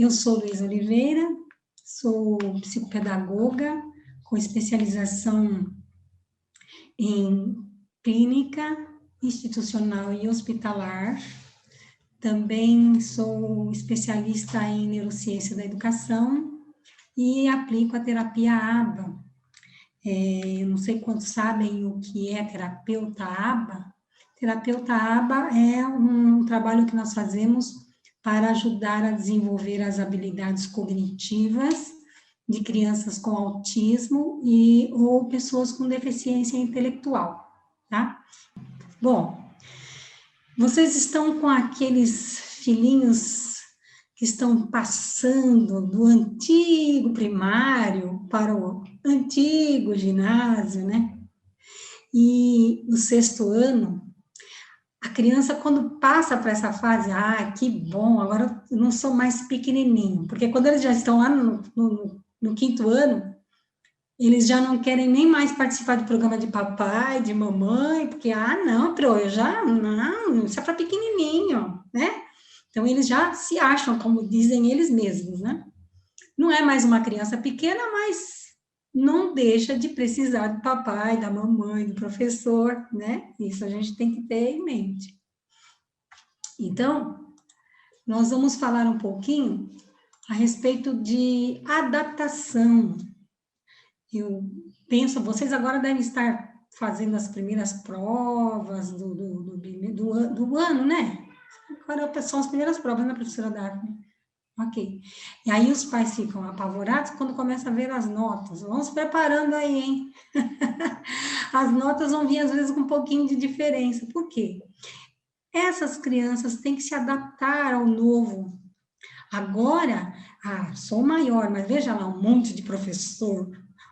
Eu sou Luísa Oliveira, sou psicopedagoga com especialização em clínica, institucional e hospitalar. Também sou especialista em neurociência da educação e aplico a terapia ABA. Eu não sei quantos sabem o que é terapeuta ABA. Terapeuta ABA é um trabalho que nós fazemos para ajudar a desenvolver as habilidades cognitivas de crianças com autismo ou pessoas com deficiência intelectual, tá? Bom, vocês estão com aqueles filhinhos que estão passando do antigo primário para o antigo ginásio, né? E no 6º ano, a criança, quando passa para essa fase, que bom, agora eu não sou mais pequenininho, porque quando eles já estão lá no 5º ano, eles já não querem nem mais participar do programa de papai, de mamãe, porque, não, não, isso é para pequenininho, né? Então, eles já se acham, como dizem eles mesmos, né? Não é mais uma criança pequena, mas não deixa de precisar do papai, da mamãe, do professor, né? Isso a gente tem que ter em mente. Então, nós vamos falar um pouquinho a respeito de adaptação. Eu penso, vocês agora devem estar fazendo as primeiras provas do ano, né? Agora são as primeiras provas, né, professora Daphne? Ok. E aí os pais ficam apavorados quando começam a ver as notas. Vamos se preparando aí, hein? As notas vão vir, às vezes, com um pouquinho de diferença. Por quê? Essas crianças têm que se adaptar ao novo. Agora, sou maior, mas veja lá, um monte de professor,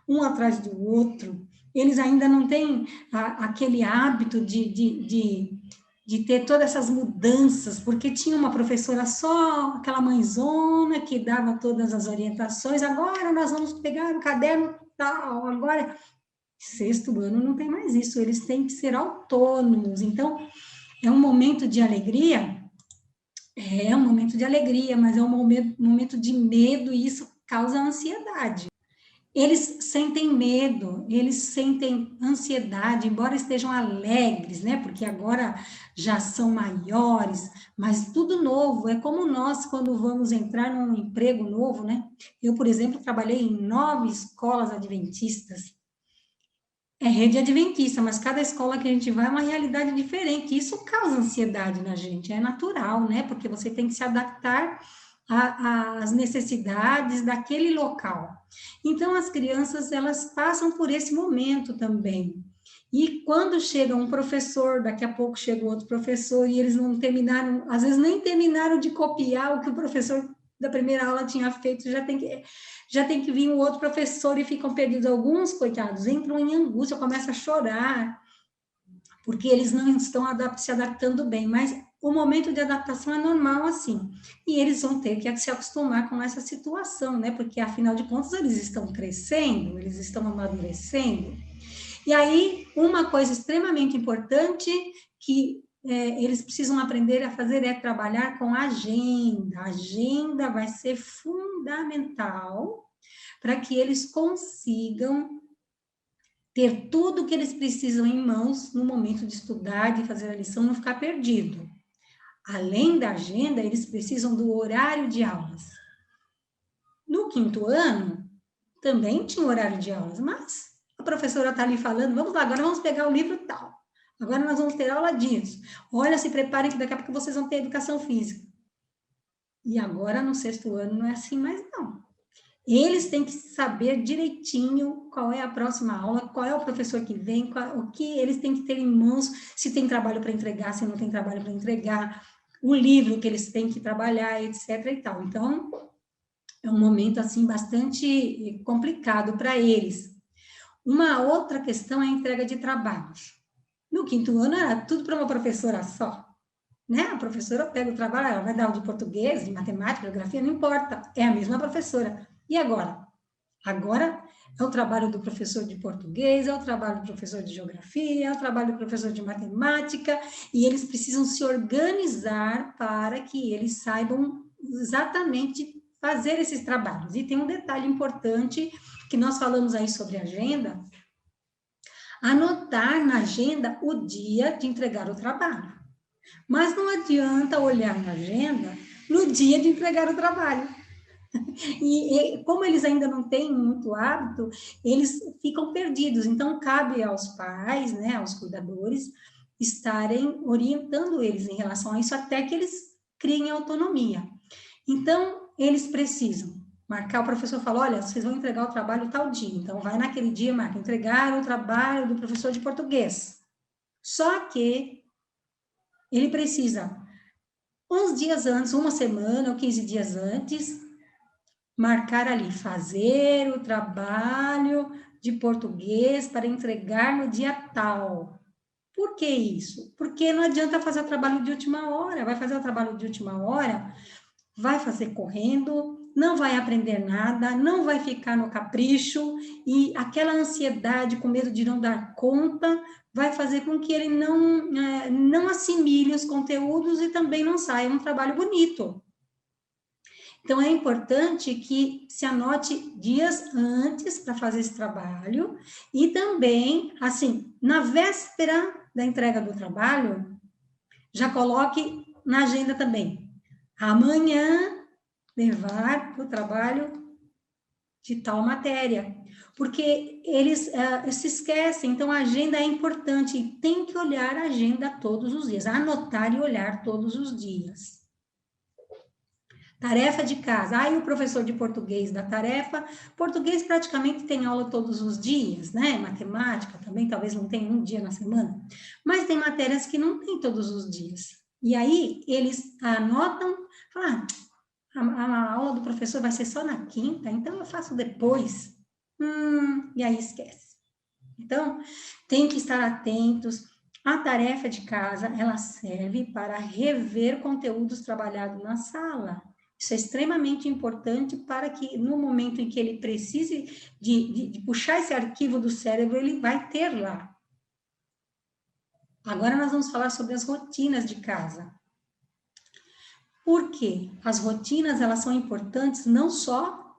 um atrás do outro. Eles ainda não têm aquele hábito de ter todas essas mudanças, porque tinha uma professora só, aquela mãezona que dava todas as orientações, agora nós vamos pegar o caderno tal, agora, 6º ano não tem mais isso, eles têm que ser autônomos, então, é um momento de alegria, mas é um momento de medo e isso causa ansiedade. Eles sentem medo, eles sentem ansiedade, embora estejam alegres, né? Porque agora já são maiores, mas tudo novo. É como nós, quando vamos entrar num emprego novo, né? Eu, por exemplo, trabalhei em 9 escolas adventistas. É rede adventista, mas cada escola que a gente vai é uma realidade diferente. Isso causa ansiedade na gente, é natural, né? Porque você tem que se adaptar às necessidades daquele local. Então, as crianças, elas passam por esse momento também. E quando chega um professor, daqui a pouco chega outro professor, e eles não terminaram, às vezes nem terminaram de copiar o que o professor da primeira aula tinha feito, já tem que vir um outro professor e ficam perdidos. Alguns, coitados, entram em angústia, começam a chorar, porque eles não estão se adaptando bem, mas o momento de adaptação é normal assim, e eles vão ter que se acostumar com essa situação, né, porque afinal de contas eles estão crescendo, eles estão amadurecendo, e aí uma coisa extremamente importante que eles precisam aprender a fazer é trabalhar com agenda. A agenda vai ser fundamental para que eles consigam ter tudo o que eles precisam em mãos no momento de estudar, de fazer a lição, não ficar perdido. Além da agenda, eles precisam do horário de aulas. No 5º ano, também tinha horário de aulas, mas a professora está ali falando, vamos lá, agora vamos pegar o livro tal. Agora nós vamos ter aula disso. Olha, se preparem que daqui a pouco vocês vão ter educação física. E agora, no 6º ano, não é assim mais, não. Eles têm que saber direitinho qual é a próxima aula, qual é o professor que vem, o que eles têm que ter em mãos, se tem trabalho para entregar, se não tem trabalho para entregar, o livro que eles têm que trabalhar, etc. e tal. Então, é um momento, assim, bastante complicado para eles. Uma outra questão é a entrega de trabalhos. No 5º ano, era tudo para uma professora só. Né? A professora pega o trabalho, ela vai dar o de português, de matemática, geografia, não importa, é a mesma professora. E agora? Agora é o trabalho do professor de português, é o trabalho do professor de geografia, é o trabalho do professor de matemática, e eles precisam se organizar para que eles saibam exatamente fazer esses trabalhos. E tem um detalhe importante, que nós falamos aí sobre agenda, anotar na agenda o dia de entregar o trabalho. Mas não adianta olhar na agenda no dia de entregar o trabalho. E como eles ainda não têm muito hábito, eles ficam perdidos. Então, cabe aos pais, né, aos cuidadores, estarem orientando eles em relação a isso, até que eles criem autonomia. Então, eles precisam marcar, o professor fala, olha, vocês vão entregar o trabalho tal dia, então vai naquele dia, marca, entregar o trabalho do professor de português. Só que ele precisa, uns dias antes, uma semana ou 15 dias antes, marcar ali, fazer o trabalho de português para entregar no dia tal. Por que isso? Porque não adianta fazer o trabalho de última hora, vai fazer o trabalho de última hora, vai fazer correndo, não vai aprender nada, não vai ficar no capricho, e aquela ansiedade com medo de não dar conta vai fazer com que ele não assimile os conteúdos e também não saia um trabalho bonito. Então, é importante que se anote dias antes para fazer esse trabalho e também, assim, na véspera da entrega do trabalho, já coloque na agenda também. Amanhã, levar para o trabalho de tal matéria, porque eles se esquecem, então a agenda é importante e tem que olhar a agenda todos os dias, anotar e olhar todos os dias. Tarefa de casa. Aí o professor de português da tarefa, português praticamente tem aula todos os dias, né? Matemática também, talvez não tenha um dia na semana. Mas tem matérias que não tem todos os dias. E aí eles anotam, falam, a aula do professor vai ser só na quinta, então eu faço depois. E aí esquece. Então, tem que estar atentos. A tarefa de casa, ela serve para rever conteúdos trabalhados na sala. Isso é extremamente importante para que, no momento em que ele precise de puxar esse arquivo do cérebro, ele vai ter lá. Agora nós vamos falar sobre as rotinas de casa. Por quê? As rotinas, elas são importantes não só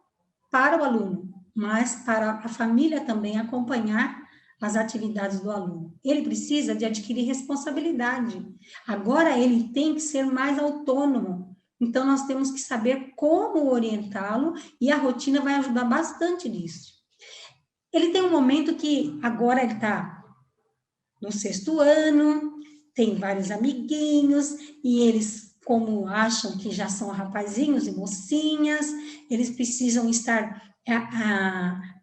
para o aluno, mas para a família também acompanhar as atividades do aluno. Ele precisa de adquirir responsabilidade. Agora ele tem que ser mais autônomo. Então, nós temos que saber como orientá-lo e a rotina vai ajudar bastante nisso. Ele tem um momento que agora ele está no 6º ano, tem vários amiguinhos e eles, como acham que já são rapazinhos e mocinhas, eles precisam estar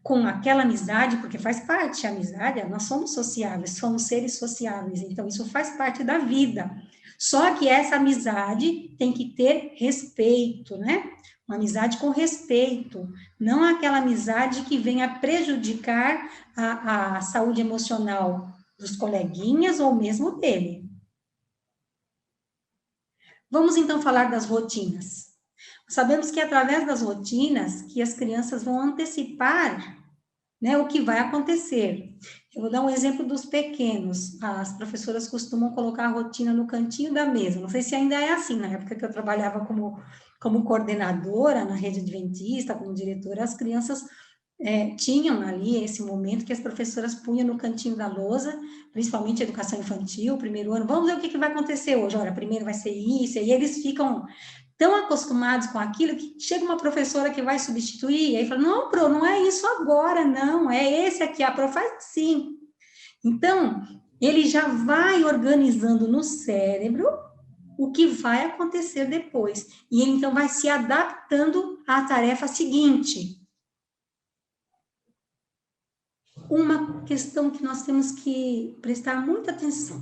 com aquela amizade, porque faz parte a amizade, nós somos sociáveis, somos seres sociáveis, então isso faz parte da vida. Só que essa amizade tem que ter respeito, né? Uma amizade com respeito, não aquela amizade que venha prejudicar a saúde emocional dos coleguinhas ou mesmo dele. Vamos então falar das rotinas. Sabemos que é através das rotinas que as crianças vão antecipar, né, o que vai acontecer. Eu vou dar um exemplo dos pequenos. As professoras costumam colocar a rotina no cantinho da mesa. Não sei se ainda é assim. Na época que eu trabalhava como coordenadora na rede adventista, como diretora, as crianças tinham ali esse momento que as professoras punham no cantinho da lousa, principalmente educação infantil, primeiro ano, vamos ver o que vai acontecer hoje, olha, primeiro vai ser isso, e eles ficam tão acostumados com aquilo que chega uma professora que vai substituir, e aí fala, não, Pro, não é isso agora, não, é esse aqui, a Pro faz sim. Então, ele já vai organizando no cérebro o que vai acontecer depois, e ele então vai se adaptando à tarefa seguinte. Uma questão que nós temos que prestar muita atenção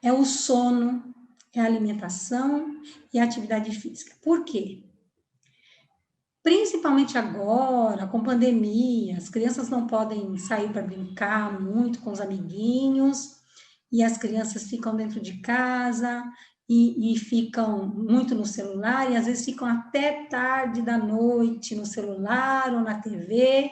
é o sono, é a alimentação e a atividade física. Por quê? Principalmente agora, com pandemia, as crianças não podem sair para brincar muito com os amiguinhos, e as crianças ficam dentro de casa e ficam muito no celular, e às vezes ficam até tarde da noite no celular ou na TV,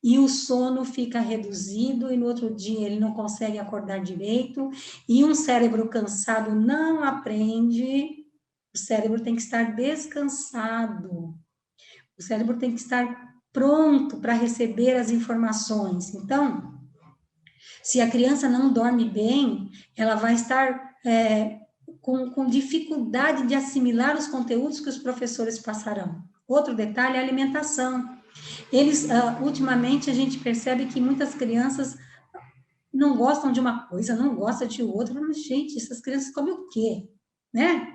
e o sono fica reduzido, e no outro dia ele não consegue acordar direito, e um cérebro cansado não aprende, o cérebro tem que estar descansado. O cérebro tem que estar pronto para receber as informações. Então, se a criança não dorme bem, ela vai estar com dificuldade de assimilar os conteúdos que os professores passarão. Outro detalhe é a alimentação. Ultimamente, a gente percebe que muitas crianças não gostam de uma coisa, não gostam de outra. Mas, gente, essas crianças comem o quê? Né?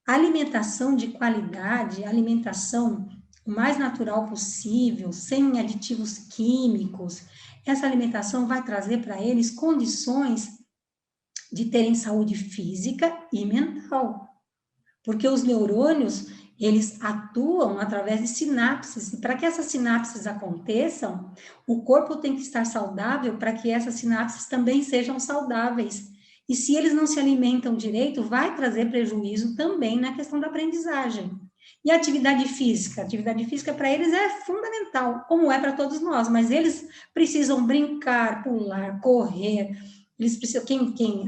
Alimentação de qualidade, alimentação o mais natural possível, sem aditivos químicos, essa alimentação vai trazer para eles condições de terem saúde física e mental. Porque os neurônios, eles atuam através de sinapses, e para que essas sinapses aconteçam, o corpo tem que estar saudável para que essas sinapses também sejam saudáveis. E se eles não se alimentam direito, vai trazer prejuízo também na questão da aprendizagem. E a atividade física? A atividade física para eles é fundamental, como é para todos nós, mas eles precisam brincar, pular, correr. Eles precisam,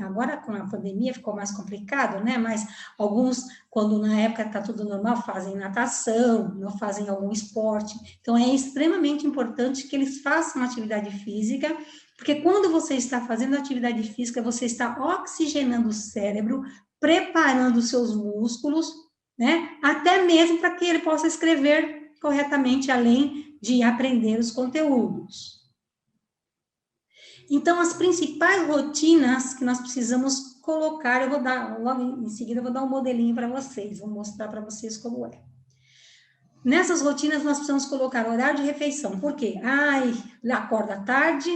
agora com a pandemia ficou mais complicado, né? Mas alguns, quando na época está tudo normal, fazem natação, não fazem algum esporte. Então é extremamente importante que eles façam atividade física, porque quando você está fazendo atividade física, você está oxigenando o cérebro, preparando os seus músculos, né? Até mesmo para que ele possa escrever corretamente, além de aprender os conteúdos. Então, as principais rotinas que nós precisamos colocar, eu vou dar, logo em seguida, eu vou dar um modelinho para vocês, vou mostrar para vocês como é. Nessas rotinas, nós precisamos colocar horário de refeição. Por quê? Acorda tarde,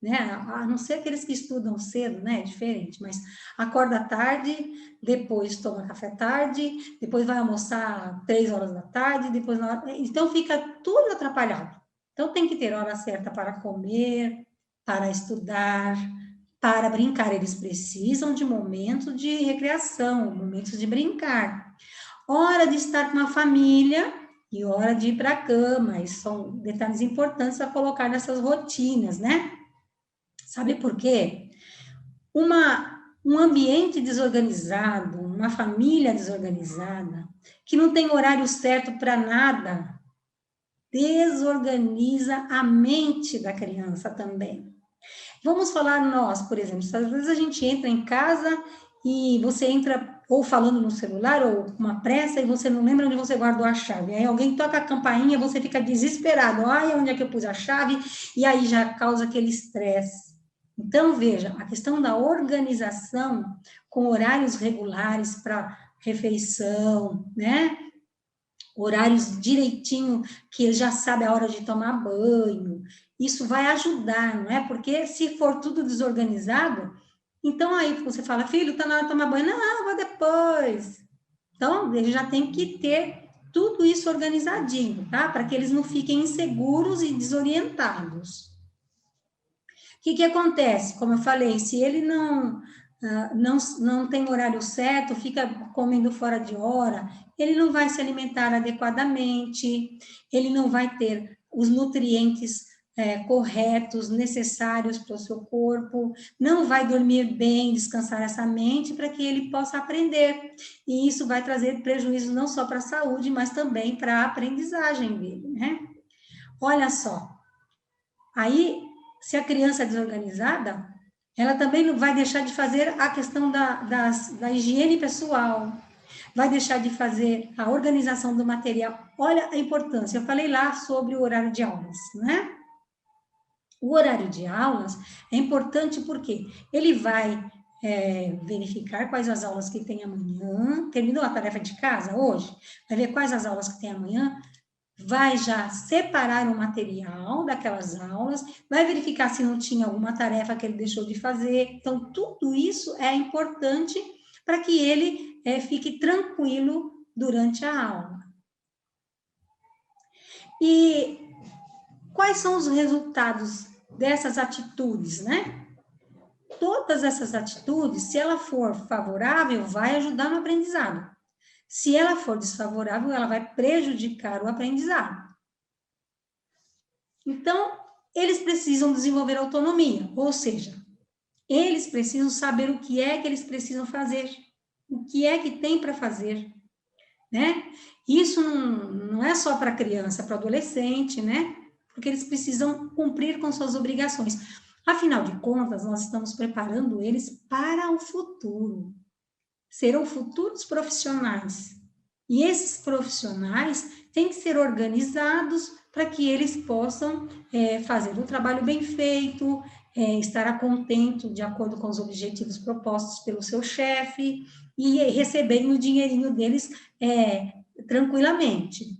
né? A não ser aqueles que estudam cedo, né? É diferente, mas acorda tarde, depois toma café tarde, depois vai almoçar 3 horas da tarde, depois então fica tudo atrapalhado. Então tem que ter hora certa para comer, para estudar, para brincar. Eles precisam de momentos de recreação, momentos de brincar. Hora de estar com a família e hora de ir para a cama. Esses são detalhes importantes a colocar nessas rotinas, né? Sabe por quê? Um ambiente desorganizado, uma família desorganizada, que não tem horário certo para nada, desorganiza a mente da criança também. Vamos falar nós, por exemplo, às vezes a gente entra em casa e você entra ou falando no celular ou com uma pressa e você não lembra onde você guardou a chave. Aí alguém toca a campainha, você fica desesperado. Ai, onde é que eu pus a chave? E aí já causa aquele estresse. Então, veja, a questão da organização com horários regulares para refeição, né? Horários direitinho, que ele já sabe a hora de tomar banho. Isso vai ajudar, não é? Porque se for tudo desorganizado, então aí você fala, filho, tá na hora de tomar banho. Não, vou depois. Então, ele já tem que ter tudo isso organizadinho, tá? Para que eles não fiquem inseguros e desorientados. O que acontece? Como eu falei, se ele não tem horário certo, fica comendo fora de hora, ele não vai se alimentar adequadamente, ele não vai ter os nutrientes corretos, necessários para o seu corpo, não vai dormir bem, descansar essa mente para que ele possa aprender. E isso vai trazer prejuízo não só para a saúde, mas também para a aprendizagem dele, né? Olha só, aí, se a criança é desorganizada, ela também não vai deixar de fazer a questão da higiene pessoal, vai deixar de fazer a organização do material. Olha a importância, eu falei lá sobre o horário de aulas, né? O horário de aulas é importante porque ele vai verificar quais as aulas que tem amanhã, terminou a tarefa de casa hoje, vai ver quais as aulas que tem amanhã, vai já separar o material daquelas aulas, vai verificar se não tinha alguma tarefa que ele deixou de fazer. Então, tudo isso é importante para que ele fique tranquilo durante a aula. E quais são os resultados dessas atitudes, né? Todas essas atitudes, se ela for favorável, vai ajudar no aprendizado. Se ela for desfavorável, ela vai prejudicar o aprendizado. Então, eles precisam desenvolver autonomia, ou seja, eles precisam saber o que é que eles precisam fazer. o que é que tem para fazer, né? Isso não é só para criança, para adolescente, né? Porque eles precisam cumprir com suas obrigações. Afinal de contas, nós estamos preparando eles para o futuro. Serão futuros profissionais. E esses profissionais têm que ser organizados para que eles possam fazer um trabalho bem feito, estar a contento de acordo com os objetivos propostos pelo seu chefe e receberem o dinheirinho deles tranquilamente.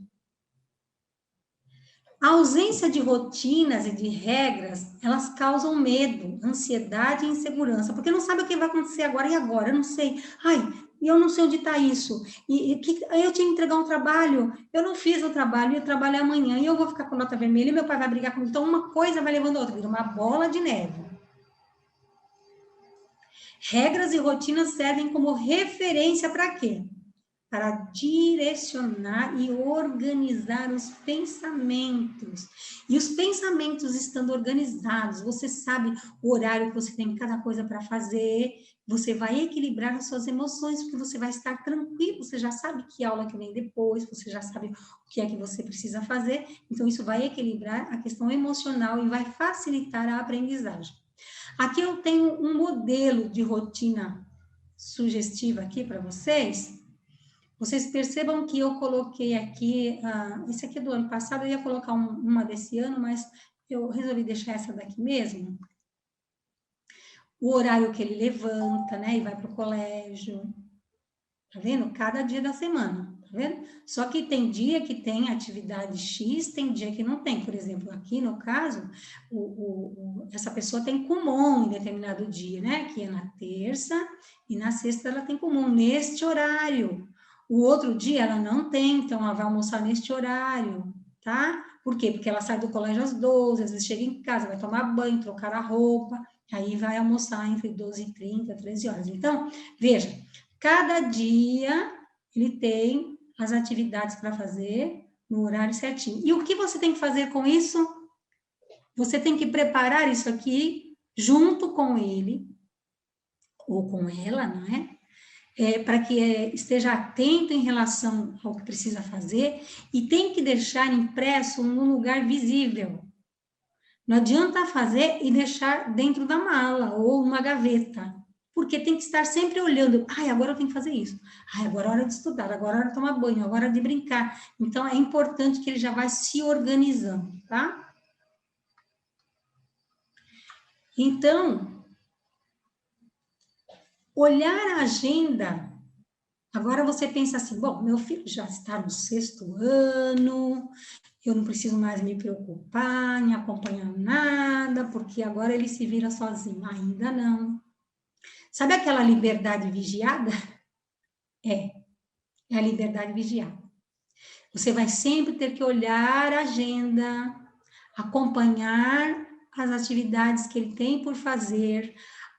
A ausência de rotinas e de regras, elas causam medo, ansiedade e insegurança, porque não sabe o que vai acontecer agora e agora, eu não sei. Ai, e eu não sei onde está isso. Eu tinha que entregar um trabalho, eu não fiz o trabalho, e o trabalho é amanhã, e eu vou ficar com nota vermelha, e meu pai vai brigar comigo. Então, uma coisa vai levando a outra, vira uma bola de neve. Regras e rotinas servem como referência para quê? Para direcionar e organizar os pensamentos. E os pensamentos estando organizados, você sabe o horário que você tem cada coisa para fazer, você vai equilibrar as suas emoções, porque você vai estar tranquilo, você já sabe que aula que vem depois, você já sabe o que é que você precisa fazer, então isso vai equilibrar a questão emocional e vai facilitar a aprendizagem. Aqui eu tenho um modelo de rotina sugestiva aqui para vocês. Vocês percebam que eu coloquei aqui, esse aqui é do ano passado, eu ia colocar uma desse ano, mas eu resolvi deixar essa daqui mesmo. O horário que ele levanta, né, e vai para o colégio. Tá vendo? Cada dia da semana, tá vendo? Só que tem dia que tem atividade X, tem dia que não tem. Por exemplo, aqui no caso, essa pessoa tem Kumon em determinado dia, né? Que é na terça e na sexta ela tem Kumon neste horário. O outro dia ela não tem, então ela vai almoçar neste horário, tá? Por quê? Porque ela sai do colégio às 12, às vezes chega em casa, vai tomar banho, trocar a roupa, aí vai almoçar entre 12h30, 13 horas. Então, veja, cada dia ele tem as atividades para fazer no horário certinho. E o que você tem que fazer com isso? Você tem que preparar isso aqui junto com ele, ou com ela, não é? Para que esteja atento em relação ao que precisa fazer e tem que deixar impresso num lugar visível. Não adianta fazer e deixar dentro da mala ou uma gaveta, porque tem que estar sempre olhando. Ai, agora eu tenho que fazer isso. Ai, agora é hora de estudar, agora é hora de tomar banho, agora é hora de brincar. Então, é importante que ele já vá se organizando, tá? Então, olhar a agenda. Agora você pensa assim, bom, meu filho já está no 6º ano, eu não preciso mais me preocupar em acompanhar nada, porque agora ele se vira sozinho. Ainda não. Sabe aquela liberdade vigiada? É a liberdade vigiada. Você vai sempre ter que olhar a agenda, acompanhar as atividades que ele tem por fazer,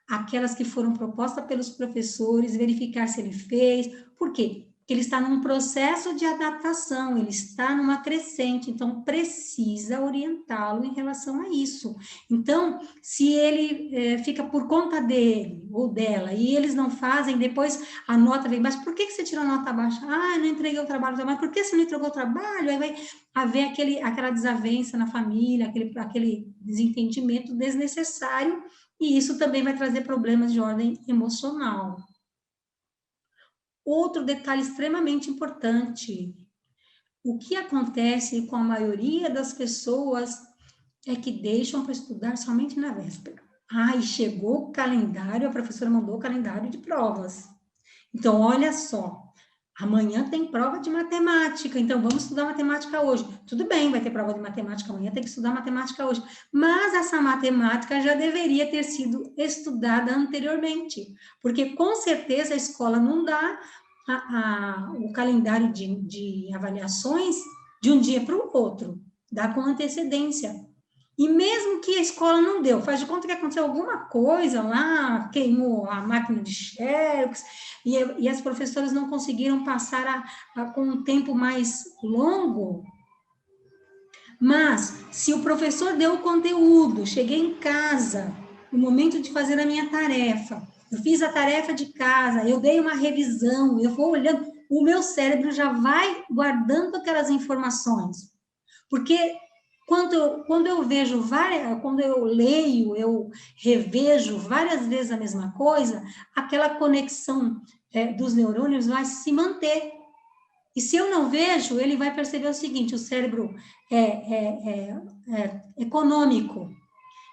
aquelas que foram propostas pelos professores, verificar se ele fez. Por quê? Porque ele está num processo de adaptação, ele está numa crescente, então precisa orientá-lo em relação a isso. Então, se ele fica por conta dele ou dela e eles não fazem, depois a nota vem baixa. Por que você tirou a nota baixa? Ah, não entreguei o trabalho, mas por que você não entregou o trabalho? Aí vai haver aquela desavença na família, aquele desentendimento desnecessário, e isso também vai trazer problemas de ordem emocional. Outro detalhe extremamente importante: o que acontece com a maioria das pessoas é que deixam para estudar somente na véspera. E chegou o calendário, a professora mandou o calendário de provas. Então, olha só, amanhã tem prova de matemática, então vamos estudar matemática hoje. Tudo bem, vai ter prova de matemática amanhã, tem que estudar matemática hoje. Mas essa matemática já deveria ter sido estudada anteriormente, porque com certeza a escola não dá o calendário de avaliações de um dia para o outro, dá com antecedência. E mesmo que a escola não deu, faz de conta que aconteceu alguma coisa lá, queimou a máquina de xerox, e as professoras não conseguiram passar com um tempo mais longo. Mas, se o professor deu o conteúdo, cheguei em casa, no momento de fazer a minha tarefa, eu fiz a tarefa de casa, eu dei uma revisão, eu vou olhando, o meu cérebro já vai guardando aquelas informações. Porque quando eu vejo quando eu leio, eu revejo várias vezes a mesma coisa, aquela conexão dos neurônios vai se manter. E se eu não vejo, ele vai perceber o seguinte: o cérebro é econômico.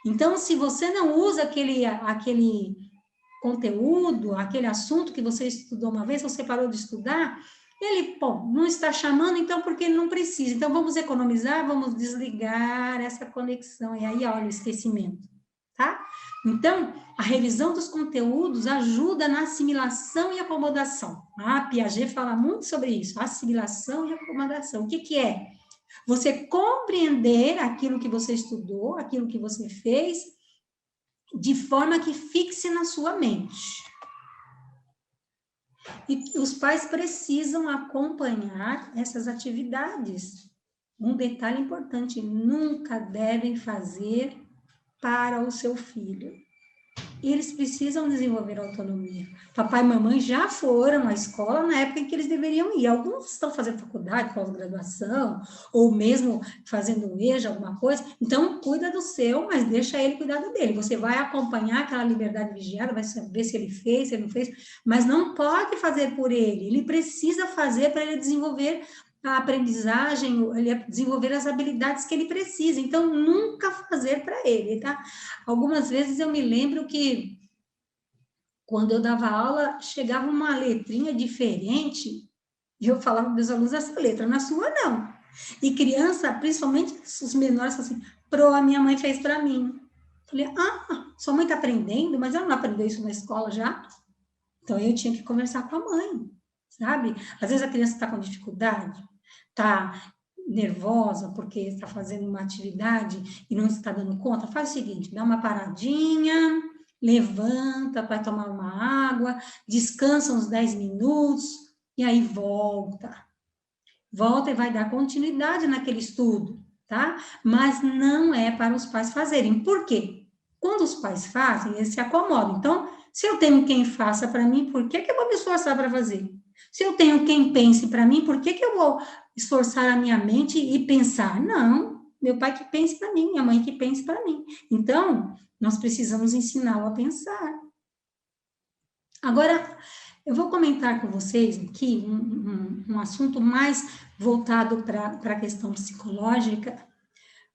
Então, se você não usa aquele conteúdo, aquele assunto que você estudou uma vez, você parou de estudar, ele, bom, não está chamando, então, porque ele não precisa. Então, vamos economizar, vamos desligar essa conexão. E aí, olha o esquecimento, tá? Então, a revisão dos conteúdos ajuda na assimilação e acomodação. A Piaget fala muito sobre isso, assimilação e acomodação. O que que é? Você compreender aquilo que você estudou, aquilo que você fez, de forma que fixe na sua mente. E os pais precisam acompanhar essas atividades. Um detalhe importante: nunca devem fazer para o seu filho. Eles precisam desenvolver autonomia. Papai e mamãe já foram à escola na época em que eles deveriam ir. Alguns estão fazendo faculdade, pós-graduação, ou mesmo fazendo um EJA, alguma coisa. Então, cuida do seu, mas deixa ele cuidar do dele. Você vai acompanhar aquela liberdade vigiada, vai ver se ele fez, se ele não fez, mas não pode fazer por ele. Ele precisa fazer para ele desenvolver a aprendizagem, ele desenvolver as habilidades que ele precisa. Então, nunca fazer para ele, tá? Algumas vezes eu me lembro que, quando eu dava aula, chegava uma letrinha diferente, e eu falava para meus alunos: essa letra na sua não. E criança, principalmente os menores, assim: a minha mãe fez para mim. Falei: sua mãe está aprendendo, mas ela não aprendeu isso na escola já? Então, eu tinha que conversar com a mãe, sabe? Às vezes a criança está com dificuldade, está nervosa porque está fazendo uma atividade e não está dando conta. Faz o seguinte: dá uma paradinha, levanta para tomar uma água, descansa uns 10 minutos e aí volta. Volta e vai dar continuidade naquele estudo, tá? Mas não é para os pais fazerem. Por quê? Quando os pais fazem, eles se acomodam. Então, se eu tenho quem faça para mim, por que eu vou me esforçar para fazer? Se eu tenho quem pense para mim, por que eu vou esforçar a minha mente e pensar? Não, meu pai que pense para mim, minha mãe que pense para mim. Então, nós precisamos ensiná-lo a pensar. Agora, eu vou comentar com vocês aqui um assunto mais voltado para a questão psicológica,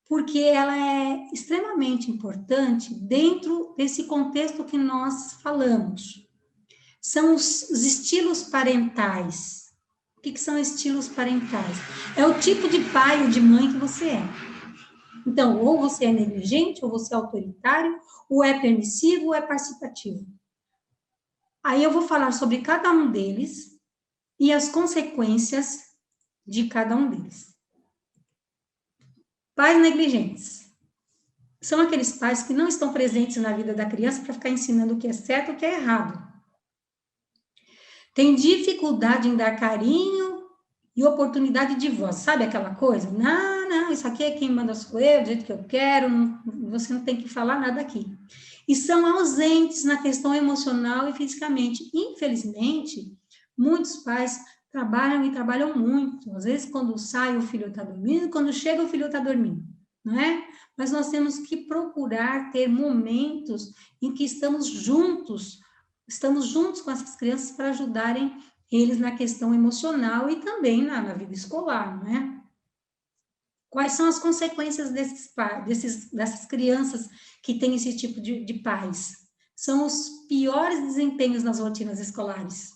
porque ela é extremamente importante dentro desse contexto que nós falamos. São os estilos parentais. O que são estilos parentais? É o tipo de pai ou de mãe que você é. Então, ou você é negligente, ou você é autoritário, ou é permissivo, ou é participativo. Aí eu vou falar sobre cada um deles e as consequências de cada um deles. Pais negligentes. São aqueles pais que não estão presentes na vida da criança para ficar ensinando o que é certo e o que é errado. Tem dificuldade em dar carinho e oportunidade de voz. Sabe aquela coisa? Não, isso aqui é quem manda sou eu, do jeito que eu quero, você não tem que falar nada aqui. E são ausentes na questão emocional e fisicamente. Infelizmente, muitos pais trabalham e trabalham muito. Às vezes, quando sai, o filho está dormindo, quando chega, o filho está dormindo, não é? Mas nós temos que procurar ter momentos em que estamos juntos com essas crianças para ajudarem eles na questão emocional e também na vida escolar, não é? Quais são as consequências dessas crianças que têm esse tipo de pais? São os piores desempenhos nas rotinas escolares.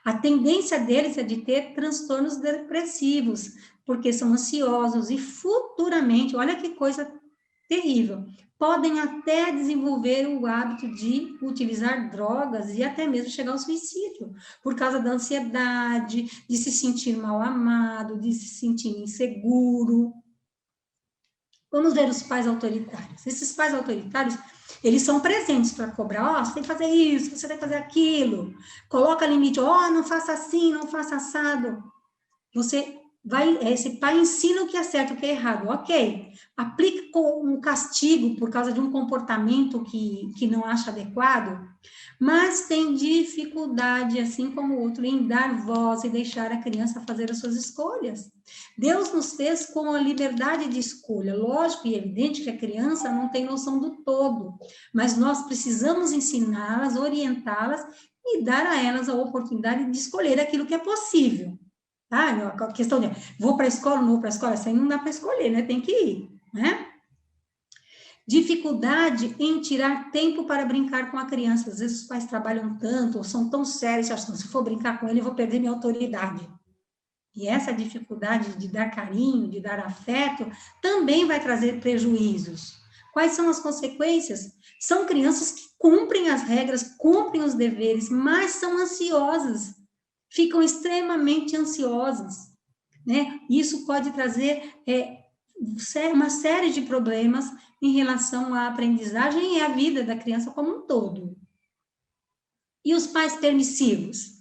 A tendência deles é de ter transtornos depressivos, porque são ansiosos e futuramente, olha que coisa terrível, podem até desenvolver o hábito de utilizar drogas e até mesmo chegar ao suicídio, por causa da ansiedade, de se sentir mal amado, de se sentir inseguro. Vamos ver os pais autoritários. Esses pais autoritários, eles são presentes para cobrar: você tem que fazer isso, você tem que fazer aquilo, coloca limite, não faça assim, não faça assado. Você esse pai ensina o que é certo, o que é errado, ok. Aplica com um castigo por causa de um comportamento que não acha adequado, mas tem dificuldade, assim como o outro, em dar voz e deixar a criança fazer as suas escolhas. Deus nos fez com a liberdade de escolha. Lógico e evidente que a criança não tem noção do todo, mas nós precisamos ensiná-las, orientá-las e dar a elas a oportunidade de escolher aquilo que é possível. Tá? A questão de vou para a escola, não vou para a escola, isso aí não dá para escolher, né? Tem que ir, né? Dificuldade em tirar tempo para brincar com a criança. Às vezes os pais trabalham tanto, ou são tão sérios, acham que se for brincar com ele, eu vou perder minha autoridade. E essa dificuldade de dar carinho, de dar afeto, também vai trazer prejuízos. Quais são as consequências? São crianças que cumprem as regras, cumprem os deveres, mas são ansiosas, ficam extremamente ansiosas, né? Isso pode trazer uma série de problemas em relação à aprendizagem e à vida da criança como um todo. E os pais permissivos?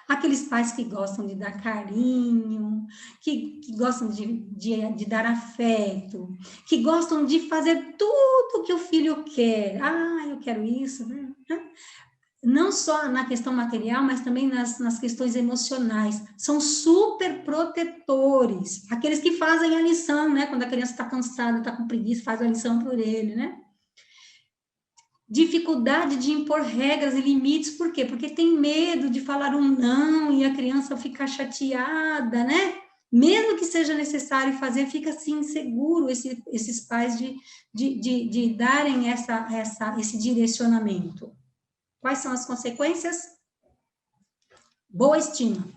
Aqueles pais que gostam de dar carinho, que gostam de dar afeto, que gostam de fazer tudo que o filho quer. Ah, eu quero isso, né? Não só na questão material, mas também nas questões emocionais. São super protetores. Aqueles que fazem a lição, né? Quando a criança está cansada, está com preguiça, faz a lição por ele, né? Dificuldade de impor regras e limites, por quê? Porque tem medo de falar um não e a criança ficar chateada, né? Mesmo que seja necessário fazer, fica assim inseguro esses pais de darem esse direcionamento. Quais são as consequências? Boa estima.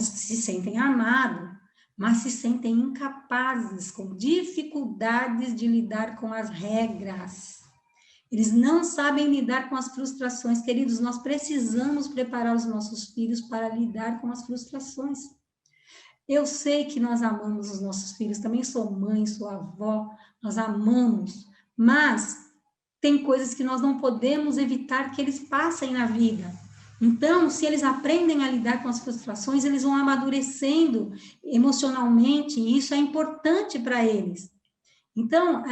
Se sentem amados, mas se sentem incapazes, com dificuldades de lidar com as regras. Eles não sabem lidar com as frustrações. Queridos, nós precisamos preparar os nossos filhos para lidar com as frustrações. Eu sei que nós amamos os nossos filhos, também sou mãe, sou avó, nós amamos, mas tem coisas que nós não podemos evitar que eles passem na vida. Então, se eles aprendem a lidar com as frustrações, eles vão amadurecendo emocionalmente, e isso é importante para eles. Então,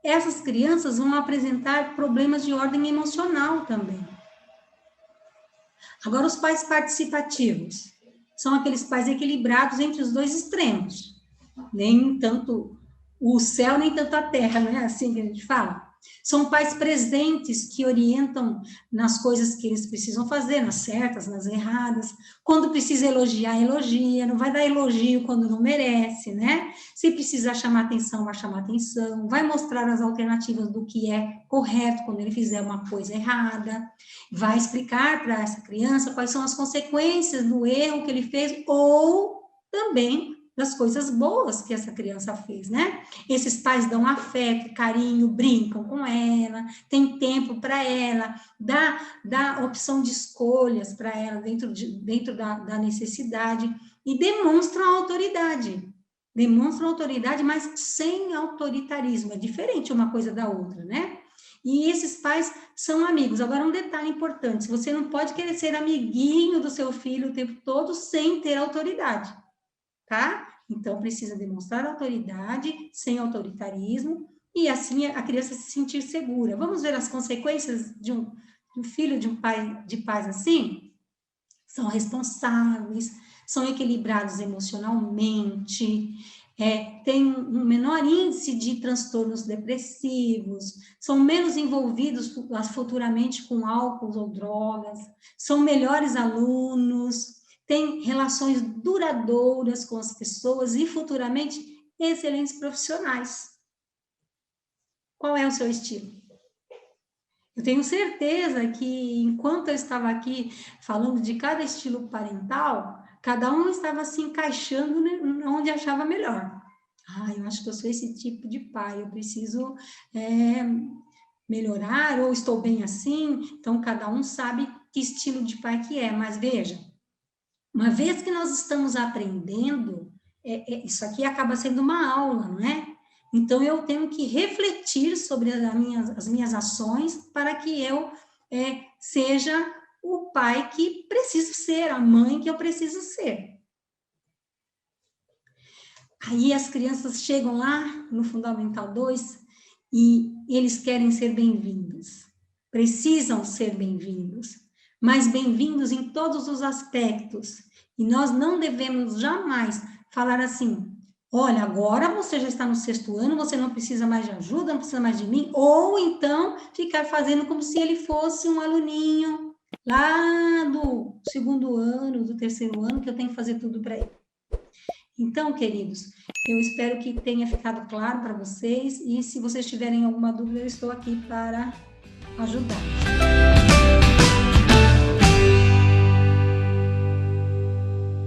essas crianças vão apresentar problemas de ordem emocional também. Agora, os pais participativos são aqueles pais equilibrados entre os dois extremos. Nem tanto o céu, nem tanto a terra, não é assim que a gente fala? São pais presentes que orientam nas coisas que eles precisam fazer, nas certas, nas erradas. Quando precisa elogiar, elogia. Não vai dar elogio quando não merece, né? Se precisar chamar atenção, vai chamar atenção. Vai mostrar as alternativas do que é correto quando ele fizer uma coisa errada. Vai explicar para essa criança quais são as consequências do erro que ele fez ou também das coisas boas que essa criança fez, né? Esses pais dão afeto, carinho, brincam com ela, tem tempo para ela, dá opção de escolhas para ela dentro da necessidade e demonstram autoridade. Demonstram autoridade, mas sem autoritarismo. É diferente uma coisa da outra, né? E esses pais são amigos. Agora, um detalhe importante: você não pode querer ser amiguinho do seu filho o tempo todo sem ter autoridade. Tá? Então, precisa demonstrar autoridade, sem autoritarismo, e assim a criança se sentir segura. Vamos ver as consequências de um filho de pais assim? São responsáveis, são equilibrados emocionalmente, têm um menor índice de transtornos depressivos, são menos envolvidos futuramente com álcool ou drogas, são melhores alunos, têm relações duradouras com as pessoas e futuramente excelentes profissionais. Qual é o seu estilo? Eu tenho certeza que, enquanto eu estava aqui falando de cada estilo parental, cada um estava se encaixando onde achava melhor. Eu acho que eu sou esse tipo de pai, eu preciso melhorar, ou estou bem assim. Então, cada um sabe que estilo de pai que é. Mas veja, uma vez que nós estamos aprendendo, isso aqui acaba sendo uma aula, não é? Então, eu tenho que refletir sobre as minhas ações para que eu seja o pai que preciso ser, a mãe que eu preciso ser. Aí as crianças chegam lá no Fundamental 2 e eles querem ser bem-vindos, precisam ser bem-vindos, mas bem-vindos em todos os aspectos. E nós não devemos jamais falar assim: olha, agora você já está no 6º ano, você não precisa mais de ajuda, não precisa mais de mim, ou então ficar fazendo como se ele fosse um aluninho lá do 2º ano, do 3º ano, que eu tenho que fazer tudo para ele. Então, queridos, eu espero que tenha ficado claro para vocês, e se vocês tiverem alguma dúvida, eu estou aqui para ajudar.